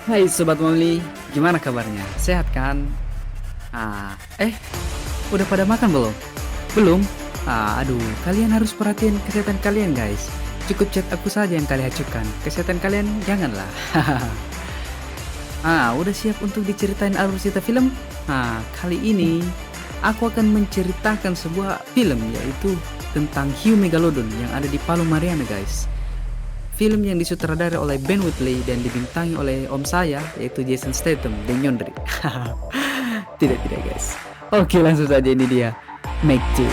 Hai Sobat Molly, gimana kabarnya? Sehat kan? Ah, udah pada makan belum? Belum? Aduh, kalian harus perhatiin kesehatan kalian guys. Cukup chat aku saja yang kalian acukan. Kesehatan kalian janganlah. Udah siap untuk diceritain alur cerita film? Kali ini aku akan menceritakan sebuah film yaitu tentang Hiu Megalodon yang ada di Palu Mariana guys. Film yang disutradarai oleh Ben Whitley dan dibintangi oleh om saya yaitu Jason Statham dan Yondri. Tidak guys. Oke, langsung saja, ini dia Make 2.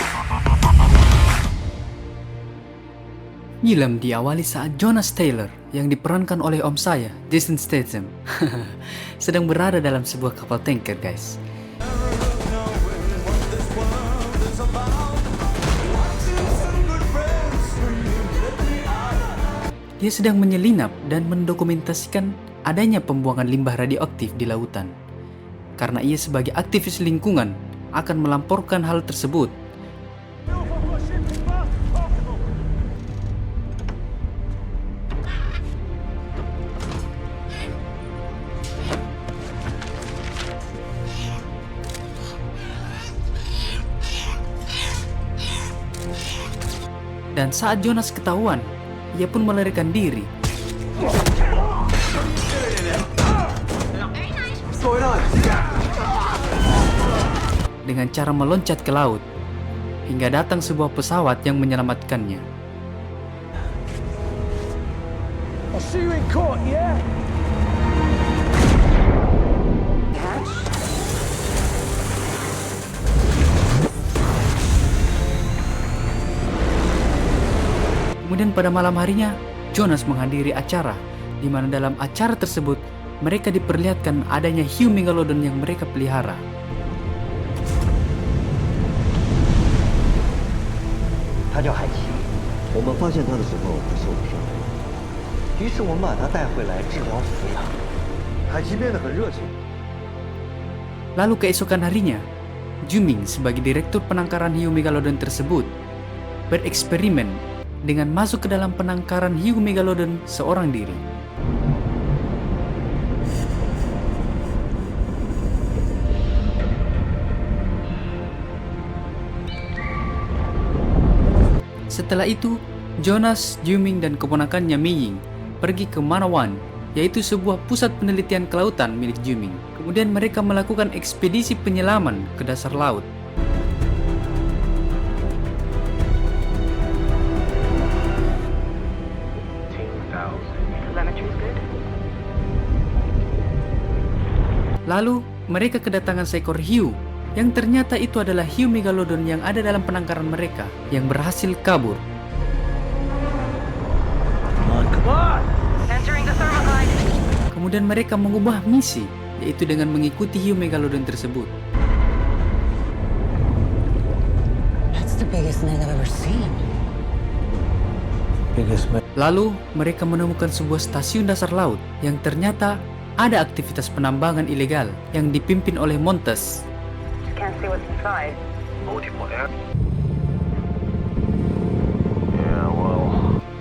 Film diawali saat Jonas Taylor yang diperankan oleh om saya Jason Statham sedang berada dalam sebuah kapal tanker guys. Dia sedang menyelinap dan mendokumentasikan adanya pembuangan limbah radioaktif di lautan. Karena ia sebagai aktivis lingkungan akan melamporkan hal tersebut. Dan saat Jonas ketahuan, ia pun melarikan diri. Dengan cara meloncat ke laut, hingga datang sebuah pesawat yang menyelamatkannya. Kemudian pada malam harinya, Jonas menghadiri acara, di mana dalam acara tersebut mereka diperlihatkan adanya hiu megalodon yang mereka pelihara. 它叫海奇，我们发现它的时候它受了伤，于是我们把它带回来治疗抚养。海奇变得很热情。 Lalu keesokan harinya, Juming sebagai direktur penangkaran hiu megalodon tersebut bereksperimen dengan masuk ke dalam penangkaran hiu megalodon seorang diri. Setelah itu, Jonas, Juming, dan keponakannya Miying pergi ke Manawan, yaitu sebuah pusat penelitian kelautan milik Juming. Kemudian mereka melakukan ekspedisi penyelaman ke dasar laut. Lalu, mereka kedatangan seekor hiu, yang ternyata itu adalah hiu megalodon yang ada dalam penangkaran mereka, yang berhasil kabur. Kemudian mereka mengubah misi, yaitu dengan mengikuti hiu megalodon tersebut. Lalu, mereka menemukan sebuah stasiun dasar laut yang ternyata ada aktivitas penambangan ilegal yang dipimpin oleh Montes.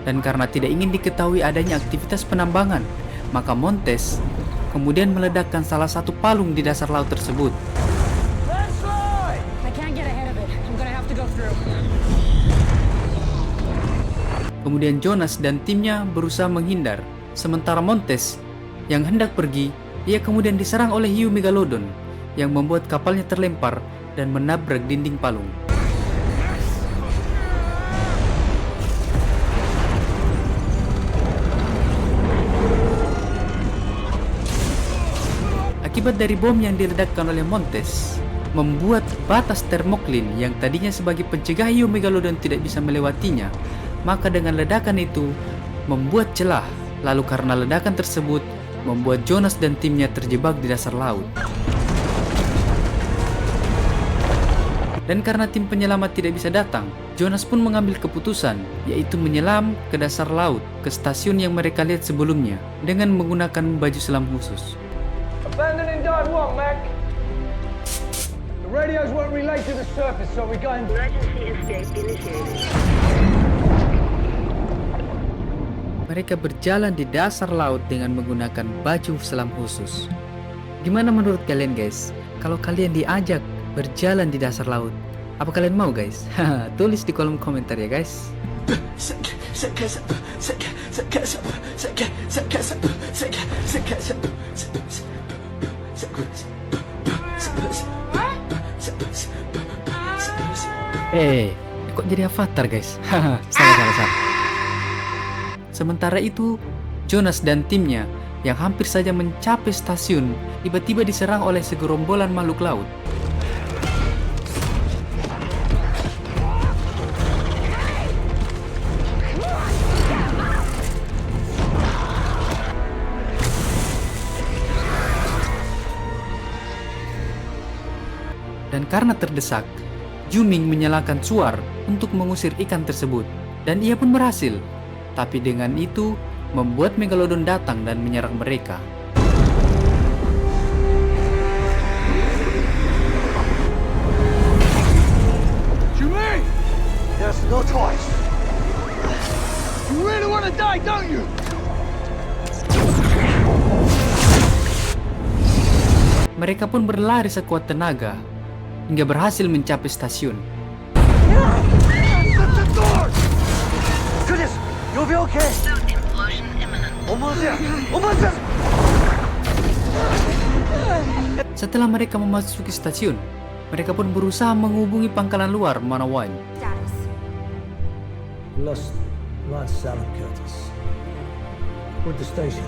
Dan karena tidak ingin diketahui adanya aktivitas penambangan, maka Montes kemudian meledakkan salah satu palung di dasar laut tersebut. Kemudian Jonas dan timnya berusaha menghindar, sementara Montes yang hendak pergi, ia kemudian diserang oleh hiu megalodon yang membuat kapalnya terlempar dan menabrak dinding palung. Akibat dari bom yang diledakkan oleh Montes, membuat batas termoklin yang tadinya sebagai pencegah hiu megalodon tidak bisa melewatinya, maka dengan ledakan itu membuat celah. Lalu karena ledakan tersebut membuat Jonas dan timnya terjebak di dasar laut. Dan karena tim penyelamat tidak bisa datang, Jonas pun mengambil keputusan, yaitu menyelam ke dasar laut ke stasiun yang mereka lihat sebelumnya dengan menggunakan baju selam khusus. Abandoning dive 1, Mac. The radios won't relay to the surface, so we're going... Emergency escape initiated. Mereka berjalan di dasar laut dengan menggunakan baju selam khusus. Gimana menurut kalian guys? Kalau kalian diajak berjalan di dasar laut, apa kalian mau guys? Tulis di kolom komentar ya guys. Kok jadi avatar guys? Salah. Sementara itu, Jonas dan timnya yang hampir saja mencapai stasiun tiba-tiba diserang oleh segerombolan makhluk laut. Dan karena terdesak, Juming menyalakan suar untuk mengusir ikan tersebut, dan ia pun berhasil. Tapi dengan itu, membuat Megalodon datang dan menyerang mereka. Juming! There's no choice. You really want to die, don't you? Mereka pun berlari sekuat tenaga hingga berhasil mencapai stasiun. Goodness, you'll be okay. Implosion imminent. Almost there. Almost there. Setelah mereka memasuki stasiun, mereka pun berusaha menghubungi pangkalan luar Manawan. Status. Lost right south of Curtis. With the station.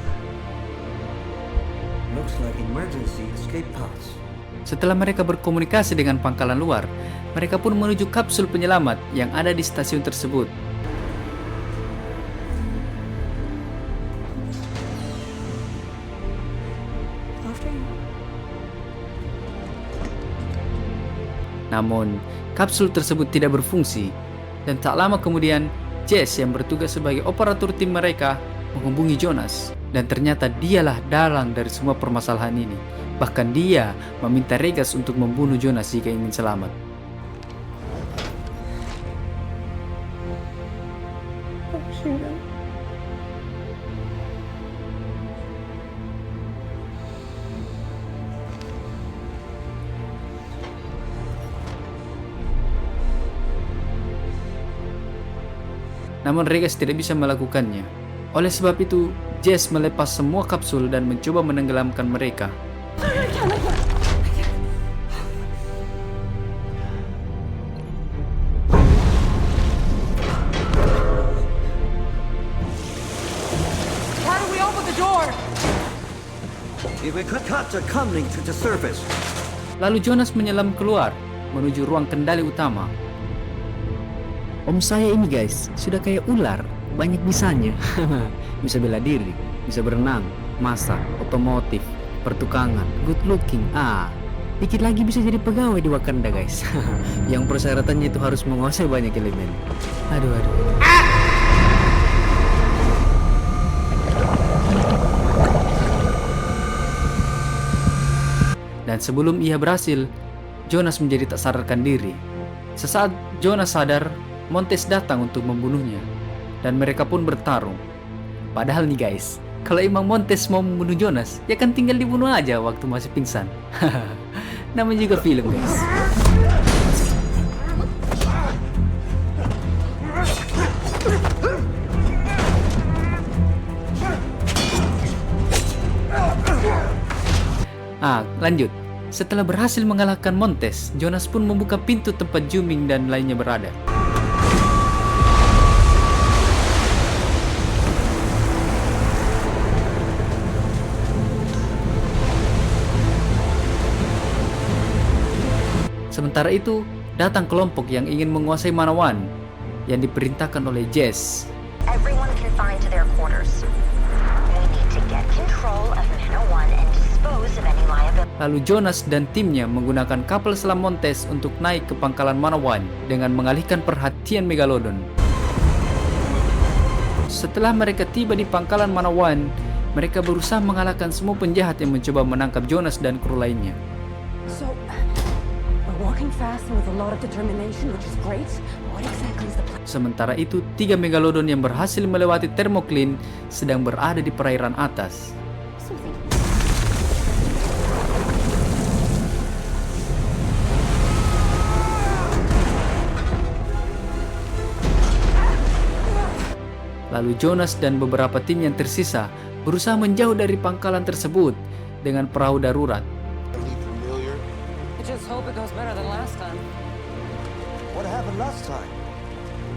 Looks like emergency escape pods. Setelah mereka berkomunikasi dengan pangkalan luar, mereka pun menuju kapsul penyelamat yang ada di stasiun tersebut. Namun, kapsul tersebut tidak berfungsi, dan tak lama kemudian, Jess yang bertugas sebagai operator tim mereka menghubungi Jonas, dan ternyata dialah dalang dari semua permasalahan ini. Bahkan dia meminta Regas untuk membunuh Jonas jika ingin selamat. Namun Regas tidak bisa melakukannya. Oleh sebab itu, Jess melepas semua kapsul dan mencoba menenggelamkan mereka. Why do we open the door? If we could capture coming to the surface. Lalu Jonas menyelam keluar menuju ruang kendali utama. Om saya ini guys, sudah kayak ular, banyak bisanya. Bisa bela diri, bisa berenang, masak, otomotif, pertukangan, good looking. Dikit lagi bisa jadi pegawai di Wakanda guys. Yang persyaratannya itu harus menguasai banyak elemen. Aduh. Dan sebelum ia berhasil, Jonas menjadi tak sadarkan diri. Sesaat Jonas sadar, Montes datang untuk membunuhnya, dan mereka pun bertarung. Padahal nih guys, kalau emang Montes mau membunuh Jonas, ya kan tinggal dibunuh aja waktu masih pingsan. Namanya juga film guys. Lanjut. Setelah berhasil mengalahkan Montes, Jonas pun membuka pintu tempat Juming dan lainnya berada. Sementara itu, datang kelompok yang ingin menguasai Manawan yang diperintahkan oleh Jess. Everyone confined to their quarters. We need to get control of Manawan and dispose of any liability. Lalu Jonas dan timnya menggunakan kapal selam Montes untuk naik ke pangkalan Manawan dengan mengalihkan perhatian Megalodon. Setelah mereka tiba di pangkalan Manawan, mereka berusaha mengalahkan semua penjahat yang mencoba menangkap Jonas dan kru lainnya. So, we're walking fast and with a lot of determination, which is great. What exactly is the plan? Sementara itu, 3 Megalodon yang berhasil melewati Thermocline sedang berada di perairan atas. Lalu Jonas dan beberapa tim yang tersisa berusaha menjauh dari pangkalan tersebut dengan perahu darurat. I just hope it goes better than last time. What happened last time?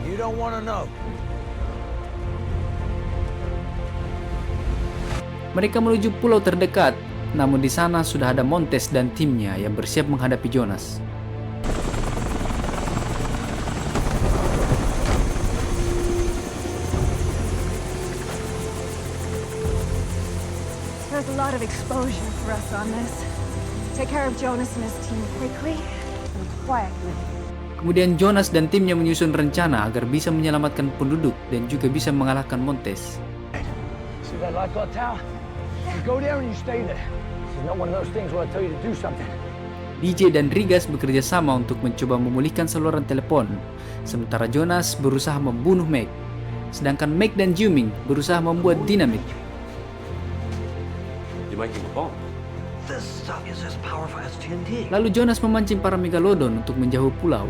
You don't want to know. Mereka menuju pulau terdekat, namun di sana sudah ada Montes dan timnya yang bersiap menghadapi Jonas. There's a lot of exposure for us on this. Take care of Jonas and his team quickly and quietly. Kemudian Jonas dan timnya menyusun rencana agar bisa menyelamatkan penduduk dan juga bisa mengalahkan Montes. See that lifeguard tower? You go there and you stay there. This is not one of those things where I tell you to do something. DJ dan Rigas bekerja sama untuk mencoba memulihkan saluran telepon, sementara Jonas berusaha membunuh Meg. Sedangkan Meg dan Juming berusaha membuat dinamit. You're making a bomb. This stuff is as powerful as TNT. Lalu Jonas memancing para Megalodon untuk menjauh pulau.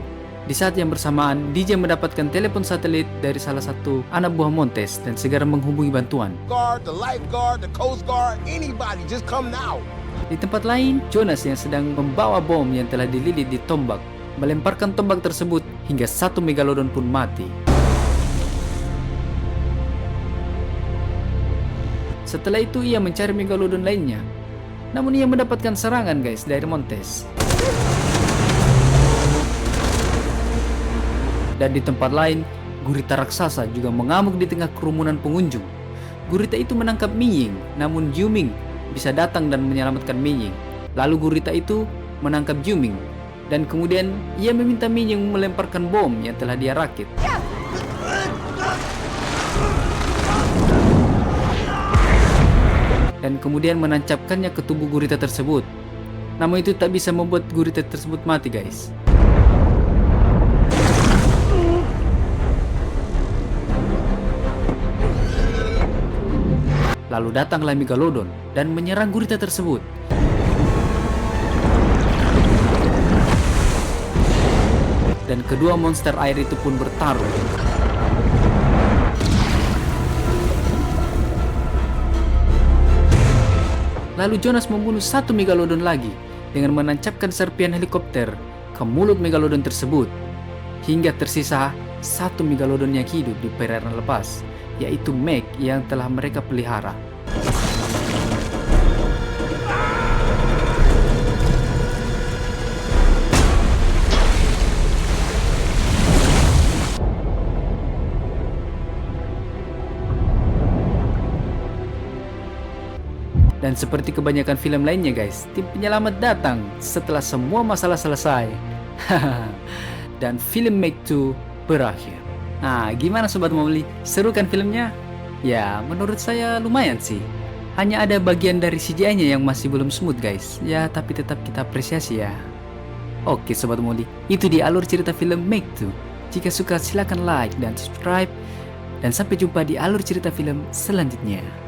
Di saat yang bersamaan, DJ mendapatkan telepon satelit dari salah satu anak buah Montes dan segera menghubungi bantuan. Guard, the lifeguard, the coast guard, anybody, just come now. Di tempat lain, Jonas yang sedang membawa bom yang telah dililit di tombak, melemparkan tombak tersebut hingga 1 Megalodon pun mati. Setelah itu ia mencari Megalodon lainnya, namun ia mendapatkan serangan guys dari Montes. Dan di tempat lain, gurita raksasa juga mengamuk di tengah kerumunan pengunjung. Gurita itu menangkap Miying, namun Juming bisa datang dan menyelamatkan Miying. Lalu gurita itu menangkap Juming, dan kemudian ia meminta Miying melemparkan bom yang telah dia rakit. Dan kemudian menancapkannya ke tubuh gurita tersebut. Namun itu tak bisa membuat gurita tersebut mati guys. Lalu datanglah Megalodon dan menyerang gurita tersebut. Dan kedua monster air itu pun bertarung. Lalu Jonas membunuh 1 Megalodon lagi dengan menancapkan serpian helikopter ke mulut Megalodon tersebut. Hingga tersisa 1 Megalodon yang hidup di perairan lepas, yaitu Meg yang telah mereka pelihara. Dan seperti kebanyakan film lainnya guys, tim penyelamat datang setelah semua masalah selesai. Dan film Meg 2 berakhir. Nah, gimana Sobat Momli? Seru kan filmnya? Ya, menurut saya lumayan sih. Hanya ada bagian dari CGI-nya yang masih belum smooth guys. Ya, tapi tetap kita apresiasi ya. Oke Sobat Momli, itu di alur cerita film Meg 2. Jika suka silakan like dan subscribe. Dan sampai jumpa di alur cerita film selanjutnya.